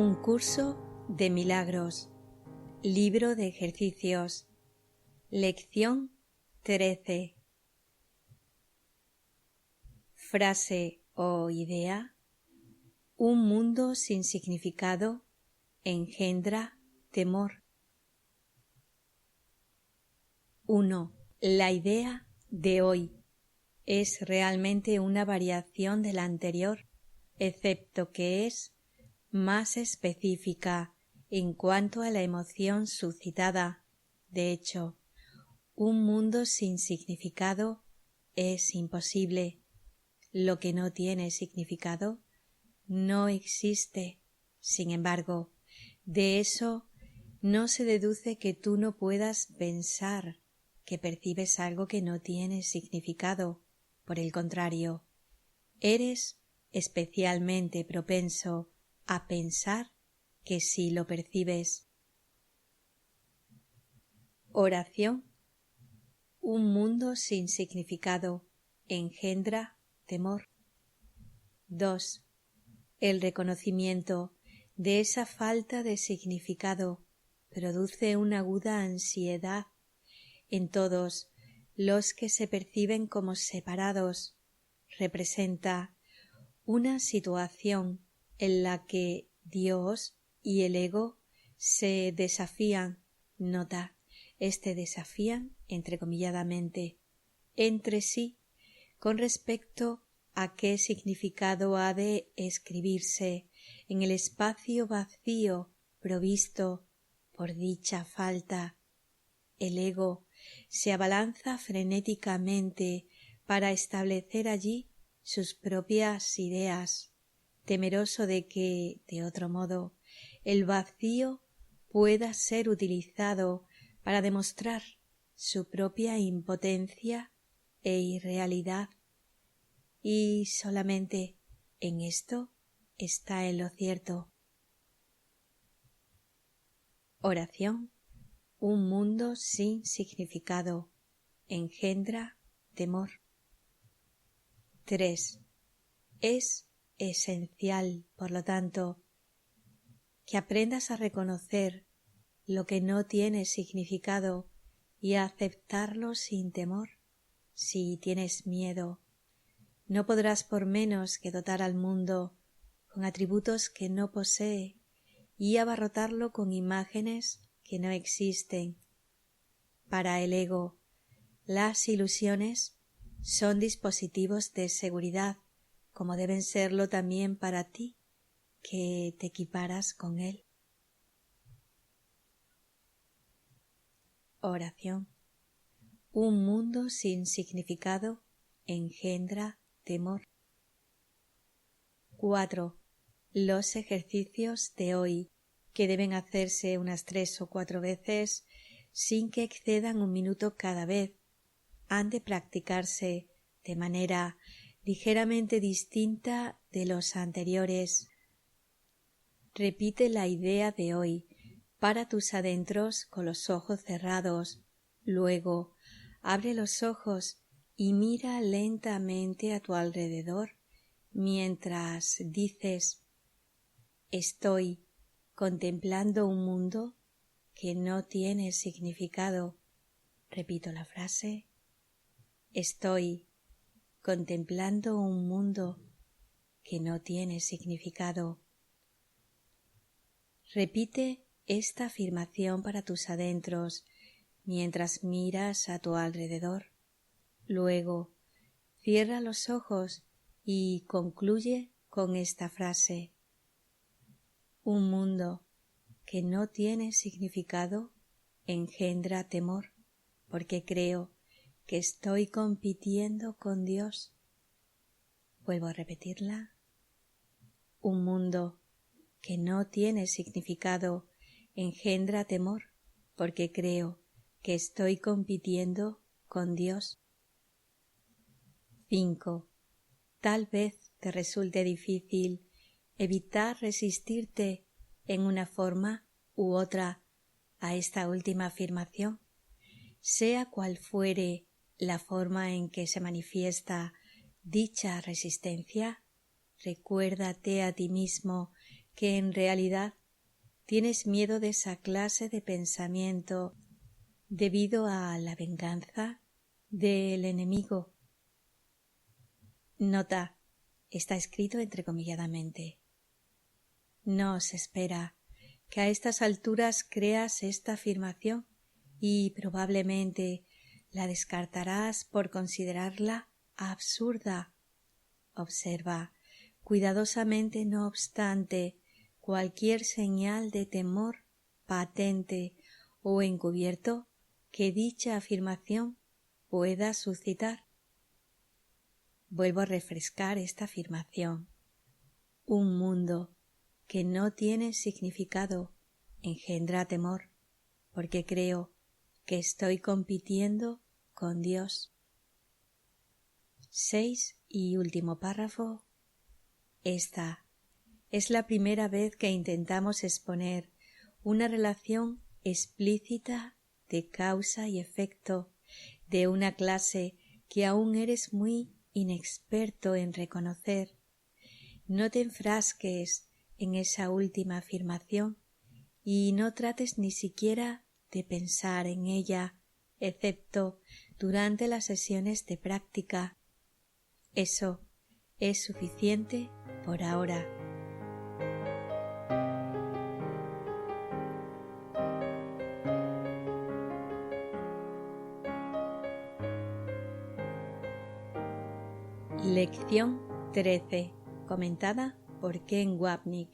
Un curso de milagros. Libro de ejercicios. Lección 13. Frase o idea: un mundo sin significado engendra temor. 1. La idea de hoy es realmente una variación de la anterior, excepto que es más específica en cuanto a la emoción suscitada. De hecho, un mundo sin significado es imposible. Lo que no tiene significado no existe. Sin embargo, de eso no se deduce que tú no puedas pensar que percibes algo que no tiene significado. Por el contrario, eres especialmente propenso a pensar que sí lo percibes. Oración. Un mundo sin significado engendra temor. 2. El reconocimiento de esa falta de significado produce una aguda ansiedad en todos los que se perciben como separados. Representa una situación en la que Dios y el ego se desafían, nota, desafían entrecomilladamente, entre sí con respecto a qué significado ha de escribirse en el espacio vacío provisto por dicha falta. El ego se abalanza frenéticamente para establecer allí sus propias ideas, temeroso de que, de otro modo, el vacío pueda ser utilizado para demostrar su propia impotencia e irrealidad. Y solamente en esto está en lo cierto. Oración. Un mundo sin significado engendra temor. 3. Es esencial, por lo tanto, que aprendas a reconocer lo que no tiene significado y a aceptarlo sin temor. Si tienes miedo, no podrás por menos que dotar al mundo con atributos que no posee y abarrotarlo con imágenes que no existen. Para el ego, las ilusiones son dispositivos de seguridad, como deben serlo también para ti, que te equiparas con él. Oración. Un mundo sin significado engendra temor. 4. Los ejercicios de hoy, que deben hacerse unas 3 o 4 veces sin que excedan 1 minuto cada vez, han de practicarse de manera ligeramente distinta de los anteriores. Repite la idea de hoy para tus adentros con los ojos cerrados. Luego, abre los ojos y mira lentamente a tu alrededor mientras dices: estoy contemplando un mundo que no tiene significado. Repito la frase: estoy contemplando un mundo que no tiene significado. Repite esta afirmación para tus adentros mientras miras a tu alrededor. Luego, cierra los ojos y concluye con esta frase: un mundo que no tiene significado engendra temor, porque creo que estoy compitiendo con Dios. Vuelvo a repetirla. Un mundo que no tiene significado engendra temor, porque creo que estoy compitiendo con Dios. 5. Tal vez te resulte difícil evitar resistirte en una forma u otra a esta última afirmación. Sea cual fuere la forma en que se manifiesta dicha resistencia, recuérdate a ti mismo que en realidad tienes miedo de esa clase de pensamiento debido a la venganza del enemigo. Nota, está escrito entrecomilladamente. No se espera que a estas alturas creas esta afirmación y probablemente la descartarás por considerarla absurda. Observa cuidadosamente, no obstante, cualquier señal de temor patente o encubierto que dicha afirmación pueda suscitar. Vuelvo a refrescar esta afirmación. Un mundo que no tiene significado engendra temor, porque creo que estoy compitiendo con Dios. 6 y último párrafo. Esta es la primera vez que intentamos exponer una relación explícita de causa y efecto de una clase que aún eres muy inexperto en reconocer. No te enfrasques en esa última afirmación y no trates ni siquiera de pensar en ella, excepto durante las sesiones de práctica. Eso es suficiente por ahora. Lección 13, comentada por Ken Wapnick.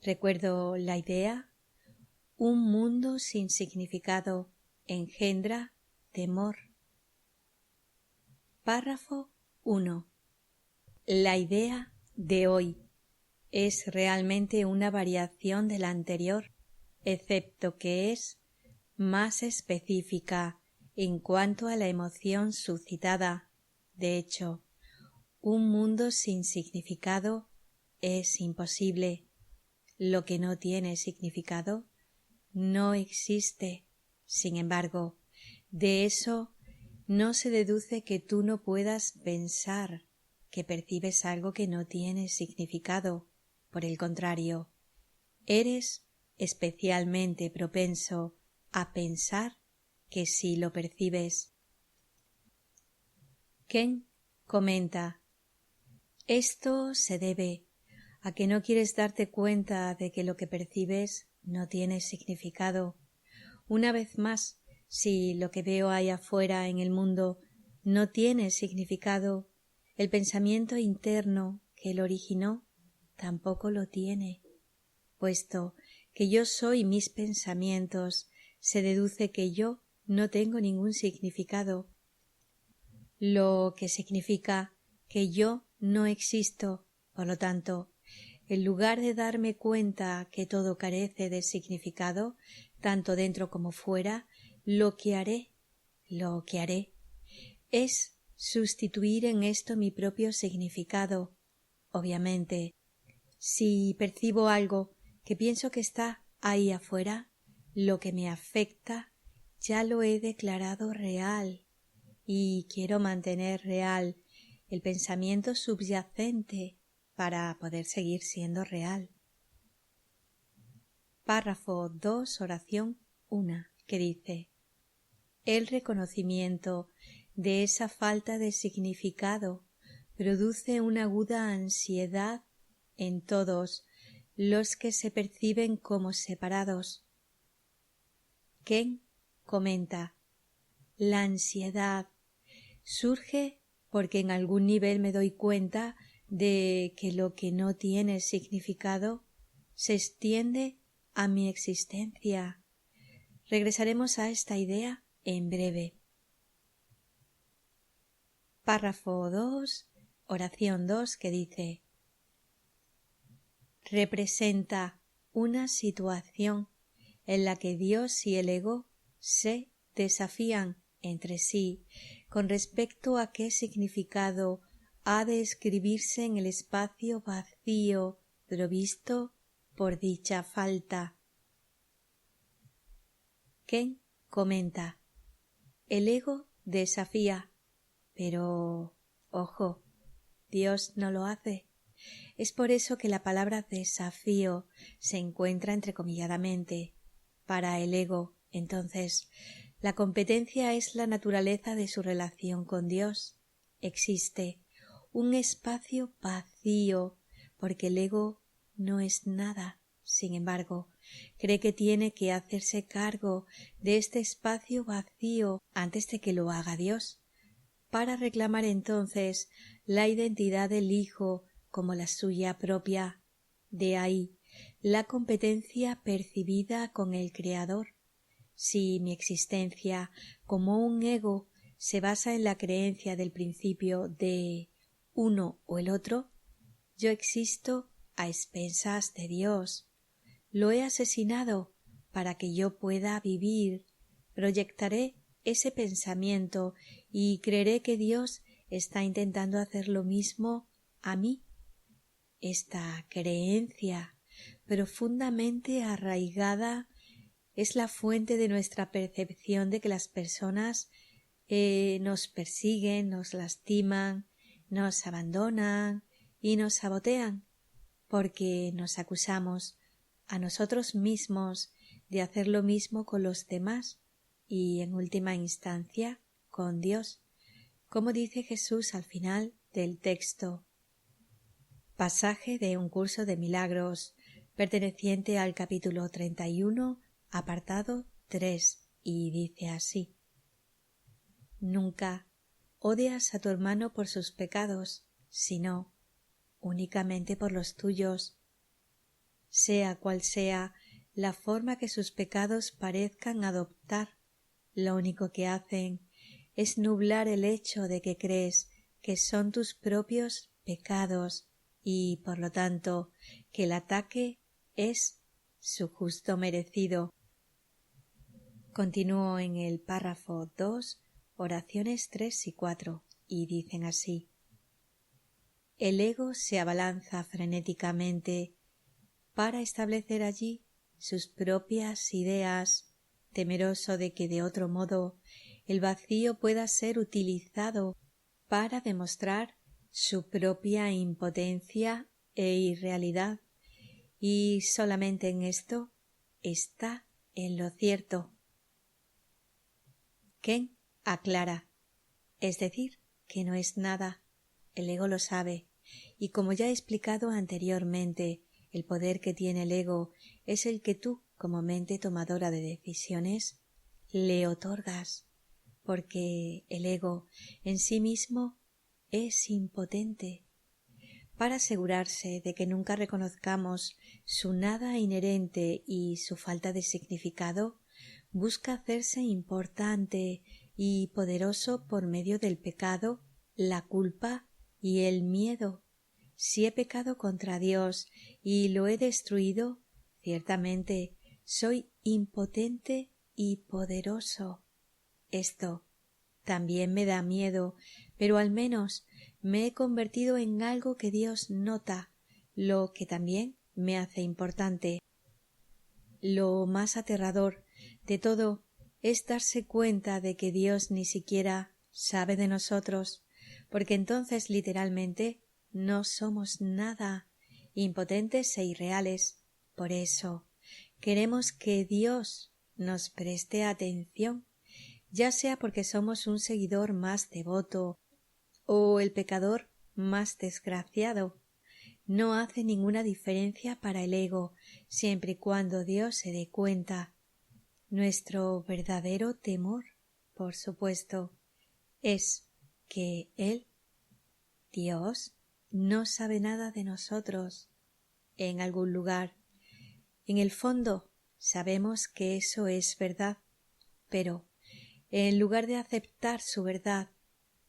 Recuerdo la idea: un mundo sin significado engendra temor. Párrafo 1. La idea de hoy es realmente una variación de la anterior, excepto que es más específica en cuanto a la emoción suscitada. De hecho, un mundo sin significado es imposible. Lo que no tiene significado no existe. Sin embargo, de eso no se deduce que tú no puedas pensar que percibes algo que no tiene significado. Por el contrario, eres especialmente propenso a pensar que sí lo percibes. Ken comenta: esto se debe a que no quieres darte cuenta de que lo que percibes no tiene significado. Una vez más, si lo que veo ahí afuera en el mundo no tiene significado, el pensamiento interno que lo originó tampoco lo tiene. Puesto que yo soy mis pensamientos, se deduce que yo no tengo ningún significado, lo que significa que yo no existo. Por lo tanto, en lugar de darme cuenta que todo carece de significado, tanto dentro como fuera, lo que haré es sustituir en esto mi propio significado. Obviamente, si percibo algo que pienso que está ahí afuera, lo que me afecta ya lo he declarado real y quiero mantener real el pensamiento subyacente para poder seguir siendo real. Párrafo 2, oración 1, que dice: el reconocimiento de esa falta de significado produce una aguda ansiedad en todos los que se perciben como separados. Ken comenta: la ansiedad surge porque en algún nivel me doy cuenta de que lo que no tiene significado se extiende a mi existencia. Regresaremos a esta idea en breve. Párrafo 2, oración 2, que dice: representa una situación en la que Dios y el ego se desafían entre sí con respecto a qué significado ha de escribirse en el espacio vacío provisto por dicha falta. Ken comenta: el ego desafía, pero ojo, Dios no lo hace. Es por eso que la palabra desafío se encuentra entrecomilladamente. Para el ego, entonces, la competencia es la naturaleza de su relación con Dios. Existe un espacio vacío, porque el ego no es nada. Sin embargo, cree que tiene que hacerse cargo de este espacio vacío antes de que lo haga Dios, para reclamar entonces la identidad del Hijo como la suya propia. De ahí la competencia percibida con el Creador. Si mi existencia como un ego se basa en la creencia del principio de uno o el otro, yo existo a expensas de Dios. Lo he asesinado para que yo pueda vivir. Proyectaré ese pensamiento y creeré que Dios está intentando hacer lo mismo a mí. Esta creencia profundamente arraigada es la fuente de nuestra percepción de que las personas nos persiguen, nos lastiman, nos abandonan y nos sabotean, porque nos acusamos a nosotros mismos de hacer lo mismo con los demás y, en última instancia, con Dios, como dice Jesús al final del texto. Pasaje de un curso de milagros perteneciente al capítulo 31, apartado 3, y dice así: Nunca odias a tu hermano por sus pecados, sino únicamente por los tuyos. Sea cual sea la forma que sus pecados parezcan adoptar, lo único que hacen es nublar el hecho de que crees que son tus propios pecados y, por lo tanto, que el ataque es su justo merecido. Continúo en el párrafo 2, oraciones 3 y 4, y dicen así: El ego se abalanza frenéticamente para establecer allí sus propias ideas, temeroso de que de otro modo el vacío pueda ser utilizado para demostrar su propia impotencia e irrealidad, y solamente en esto está en lo cierto. Ken aclara, es decir, que no es nada. El ego lo sabe, y como ya he explicado anteriormente, el poder que tiene el ego es el que tú, como mente tomadora de decisiones, le otorgas, porque el ego en sí mismo es impotente. Para asegurarse de que nunca reconozcamos su nada inherente y su falta de significado, busca hacerse importante y poderoso por medio del pecado, la culpa y el miedo. Si he pecado contra Dios y lo he destruido, ciertamente soy impotente y poderoso. Esto también me da miedo, pero al menos me he convertido en algo que Dios nota, lo que también me hace importante. Lo más aterrador de todo es darse cuenta de que Dios ni siquiera sabe de nosotros, porque entonces literalmente no somos nada, impotentes e irreales. Por eso queremos que Dios nos preste atención, ya sea porque somos un seguidor más devoto o el pecador más desgraciado. No hace ninguna diferencia para el ego, siempre y cuando Dios se dé cuenta. Nuestro verdadero temor, por supuesto, es que Él, Dios, no sabe nada de nosotros. En algún lugar, en el fondo, sabemos que eso es verdad, pero en lugar de aceptar su verdad,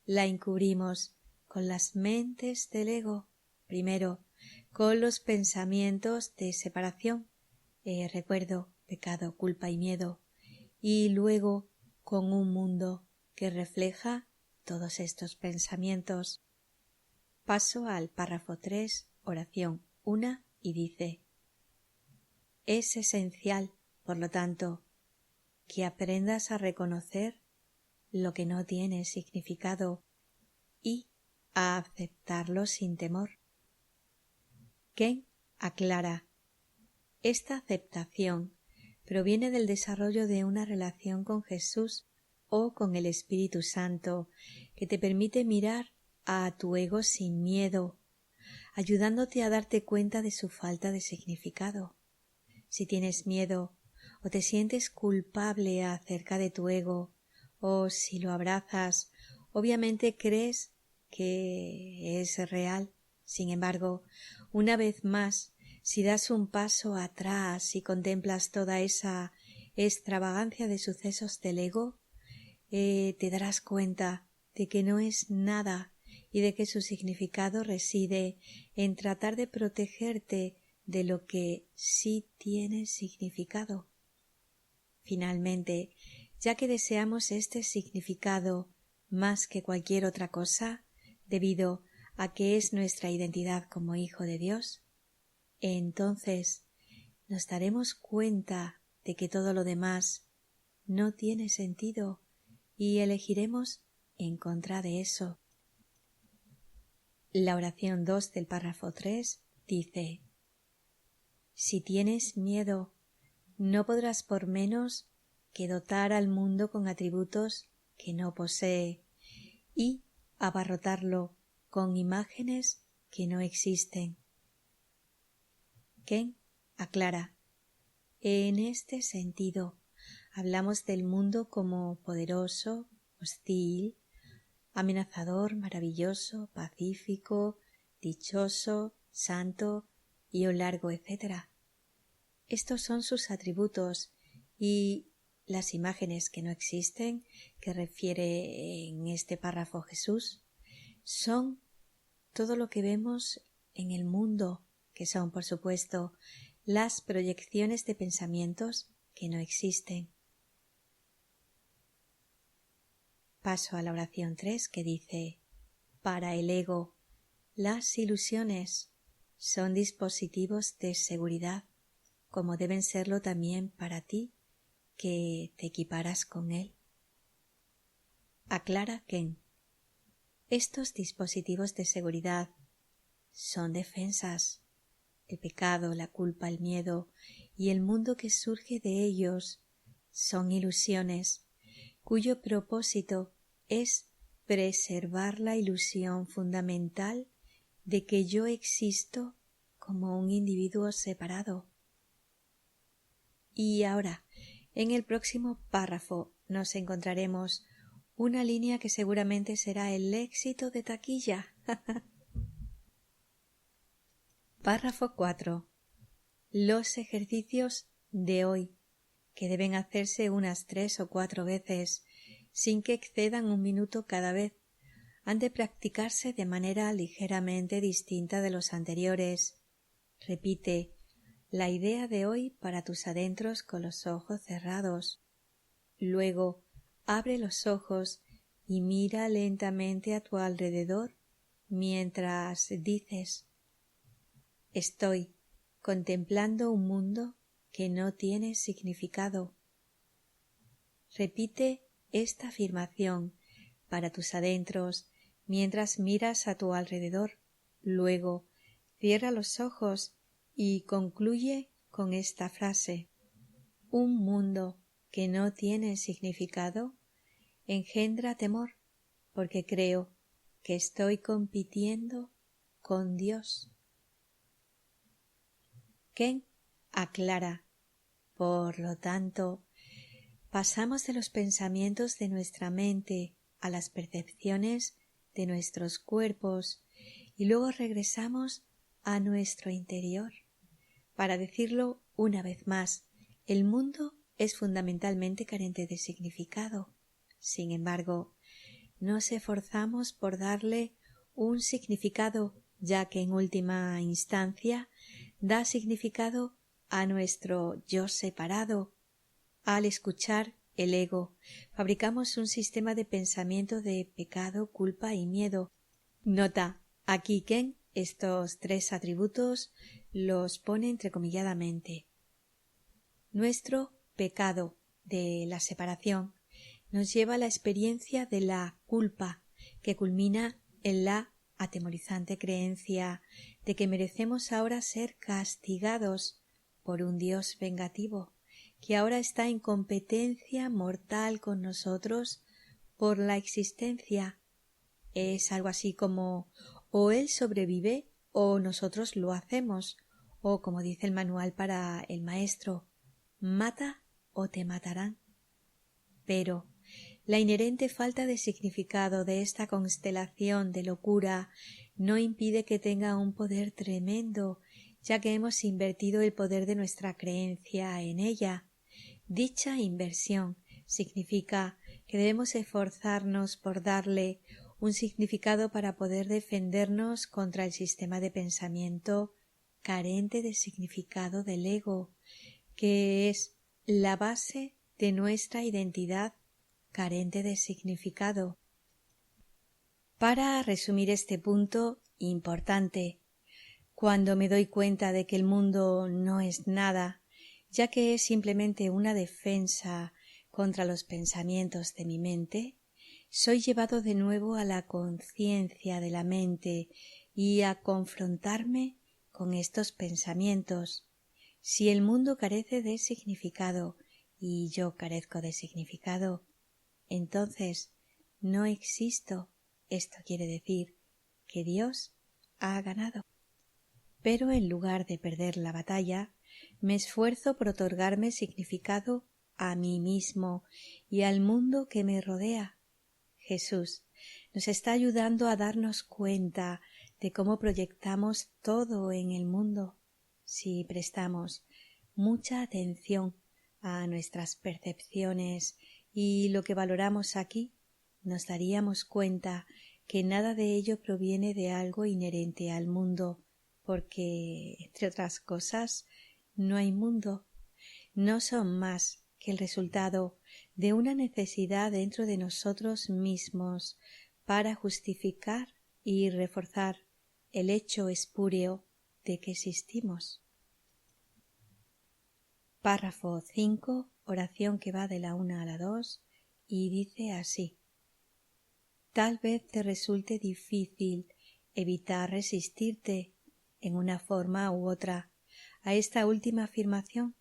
la encubrimos con las mentes del ego, primero con los pensamientos de separación, recuerdo, pecado, culpa y miedo, y luego con un mundo que refleja todos estos pensamientos. Paso al párrafo 3, oración 1, y dice: Es esencial, por lo tanto, que aprendas a reconocer lo que no tiene significado y a aceptarlo sin temor. Ken aclara: esta aceptación proviene del desarrollo de una relación con Jesús o con el Espíritu Santo que te permite mirar a tu ego sin miedo, ayudándote a darte cuenta de su falta de significado. Si tienes miedo o te sientes culpable acerca de tu ego, o si lo abrazas, obviamente crees que es real. Sin embargo, una vez más, si das un paso atrás y contemplas toda esa extravagancia de sucesos del ego, te darás cuenta de que no es nada y de que su significado reside en tratar de protegerte de lo que sí tiene significado. Finalmente, ya que deseamos este significado más que cualquier otra cosa, debido a que es nuestra identidad como hijo de Dios, entonces nos daremos cuenta de que todo lo demás no tiene sentido y elegiremos en contra de eso. La oración 2 del párrafo 3 dice: si tienes miedo, no podrás por menos que dotar al mundo con atributos que no posee y abarrotarlo con imágenes que no existen. Ken aclara: en este sentido, hablamos del mundo como poderoso, hostil, amenazador, maravilloso, pacífico, dichoso, santo y un largo etcétera. Estos son sus atributos y las imágenes que no existen, que refiere en este párrafo Jesús, son todo lo que vemos en el mundo, que son, por supuesto, las proyecciones de pensamientos que no existen. Paso a la oración 3 que dice: para el ego, las ilusiones son dispositivos de seguridad, como deben serlo también para ti, que te equiparas con él. Aclara Ken: estos dispositivos de seguridad son defensas. El pecado, la culpa, el miedo y el mundo que surge de ellos son ilusiones, cuyo propósito es preservar la ilusión fundamental de que yo existo como un individuo separado. Y ahora, en el próximo párrafo, nos encontraremos una línea que seguramente será el éxito de taquilla. Párrafo 4. Los ejercicios de hoy, que deben hacerse unas 3 o 4 veces, sin que excedan 1 minuto cada vez, han de practicarse de manera ligeramente distinta de los anteriores. Repite la idea de hoy para tus adentros con los ojos cerrados. Luego, abre los ojos y mira lentamente a tu alrededor mientras dices: estoy contemplando un mundo que no tiene significado. Repite esta afirmación para tus adentros mientras miras a tu alrededor. Luego, cierra los ojos y concluye con esta frase: un mundo que no tiene significado engendra temor, porque creo que estoy compitiendo con Dios. Ken aclara: por lo tanto, pasamos de los pensamientos de nuestra mente a las percepciones de nuestros cuerpos y luego regresamos a nuestro interior. Para decirlo una vez más, el mundo es fundamentalmente carente de significado. Sin embargo, nos esforzamos por darle un significado, ya que en última instancia da significado a nuestro yo separado. Al escuchar el ego, fabricamos un sistema de pensamiento de pecado, culpa y miedo. Nota, aquí Ken estos 3 atributos los pone entrecomilladamente. Nuestro pecado de la separación nos lleva a la experiencia de la culpa, que culmina en la atemorizante creencia de que merecemos ahora ser castigados por un Dios vengativo, que ahora está en competencia mortal con nosotros por la existencia. Es algo así como o Él sobrevive o nosotros lo hacemos, o como dice el manual para el maestro, mata o te matarán. Pero la inherente falta de significado de esta constelación de locura no impide que tenga un poder tremendo, ya que hemos invertido el poder de nuestra creencia en ella. Dicha inversión significa que debemos esforzarnos por darle un significado para poder defendernos contra el sistema de pensamiento carente de significado del ego, que es la base de nuestra identidad carente de significado. Para resumir este punto importante, cuando me doy cuenta de que el mundo no es nada, ya que es simplemente una defensa contra los pensamientos de mi mente, soy llevado de nuevo a la conciencia de la mente y a confrontarme con estos pensamientos. Si el mundo carece de significado y yo carezco de significado, entonces no existo. Esto quiere decir que Dios ha ganado. Pero en lugar de perder la batalla, me esfuerzo por otorgarme significado a mí mismo y al mundo que me rodea. Jesús nos está ayudando a darnos cuenta de cómo proyectamos todo en el mundo. Si prestamos mucha atención a nuestras percepciones y lo que valoramos aquí, nos daríamos cuenta que nada de ello proviene de algo inherente al mundo, porque, entre otras cosas, no hay mundo, no son más que el resultado de una necesidad dentro de nosotros mismos para justificar y reforzar el hecho espúreo de que existimos. Párrafo 5, oración que va de la 1 a la 2 y dice así: tal vez te resulte difícil evitar resistirte en una forma u otra a esta última afirmación,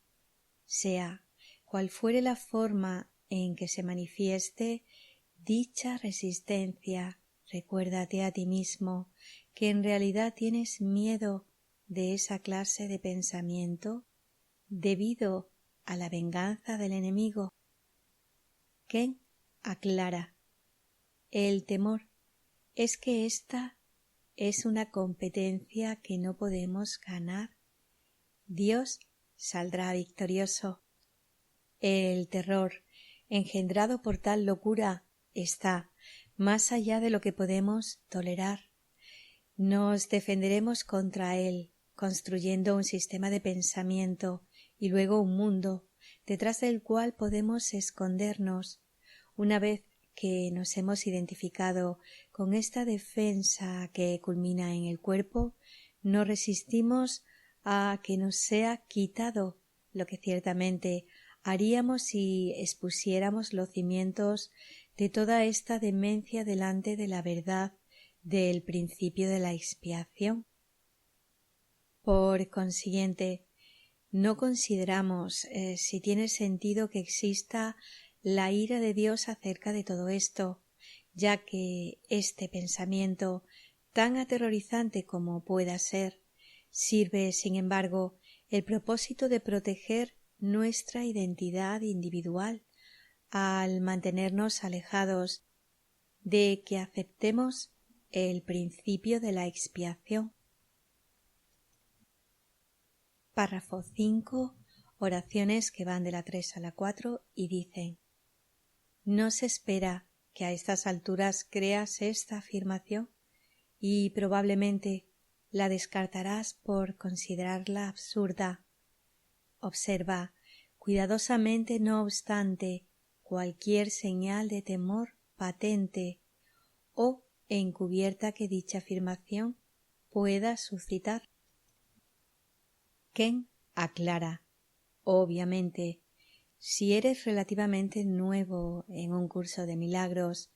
sea cual fuere la forma en que se manifieste dicha resistencia. Recuérdate a ti mismo que en realidad tienes miedo de esa clase de pensamiento debido a la venganza del enemigo. Ken aclara: el temor es que esta es una competencia que no podemos ganar. Dios saldrá victorioso. El terror engendrado por tal locura está más allá de lo que podemos tolerar. Nos defenderemos contra él, construyendo un sistema de pensamiento y luego un mundo detrás del cual podemos escondernos. Una vez que nos hemos identificado con esta defensa que culmina en el cuerpo, no resistimos a que nos sea quitado, lo que ciertamente haríamos si expusiéramos los cimientos de toda esta demencia delante de la verdad del principio de la expiación. Por consiguiente, no consideramos si tiene sentido que exista la ira de Dios acerca de todo esto, ya que este pensamiento, tan aterrorizante como pueda ser, sirve, sin embargo, el propósito de proteger nuestra identidad individual al mantenernos alejados de que aceptemos el principio de la expiación. Párrafo 5. Oraciones que van de la 3 a la 4 y dicen: no se espera que a estas alturas creas esta afirmación y probablemente la descartarás por considerarla absurda. Observa cuidadosamente, no obstante, cualquier señal de temor patente o encubierta que dicha afirmación pueda suscitar. Ken aclara: obviamente, si eres relativamente nuevo en un curso de milagros,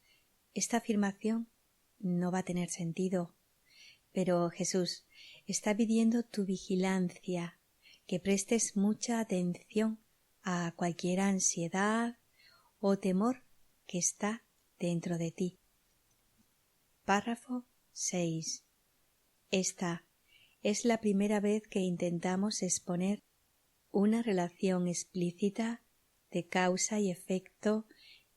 esta afirmación no va a tener sentido. Pero Jesús está pidiendo tu vigilancia, que prestes mucha atención a cualquier ansiedad o temor que está dentro de ti. Párrafo 6. Esta es la primera vez que intentamos exponer una relación explícita de causa y efecto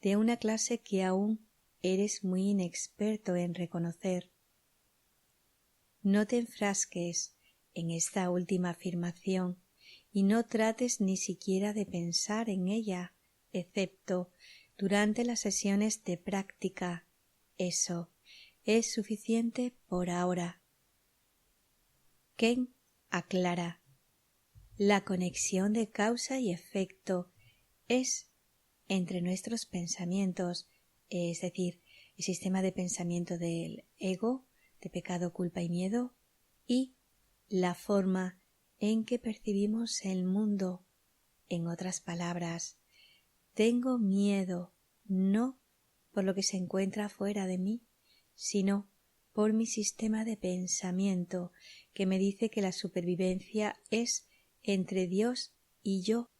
de una clase que aún eres muy inexperto en reconocer. No te enfrasques en esta última afirmación y no trates ni siquiera de pensar en ella, excepto durante las sesiones de práctica. Eso es suficiente por ahora. Ken aclara: la conexión de causa y efecto es entre nuestros pensamientos, es decir, el sistema de pensamiento del ego, de pecado, culpa y miedo, y la forma en que percibimos el mundo. En otras palabras, tengo miedo no por lo que se encuentra fuera de mí, sino por mi sistema de pensamiento que me dice que la supervivencia es entre Dios y yo.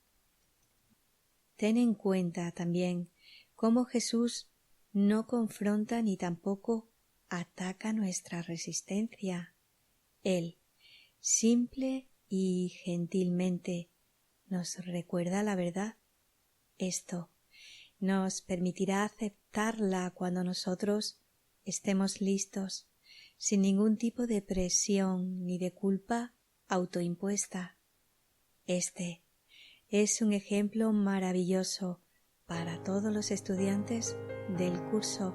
Ten en cuenta también cómo Jesús no confronta ni tampoco ataca nuestra resistencia. Él, simple y gentilmente, nos recuerda la verdad. Esto nos permitirá aceptarla cuando nosotros estemos listos, sin ningún tipo de presión ni de culpa autoimpuesta. Este es un ejemplo maravilloso para todos los estudiantes del curso.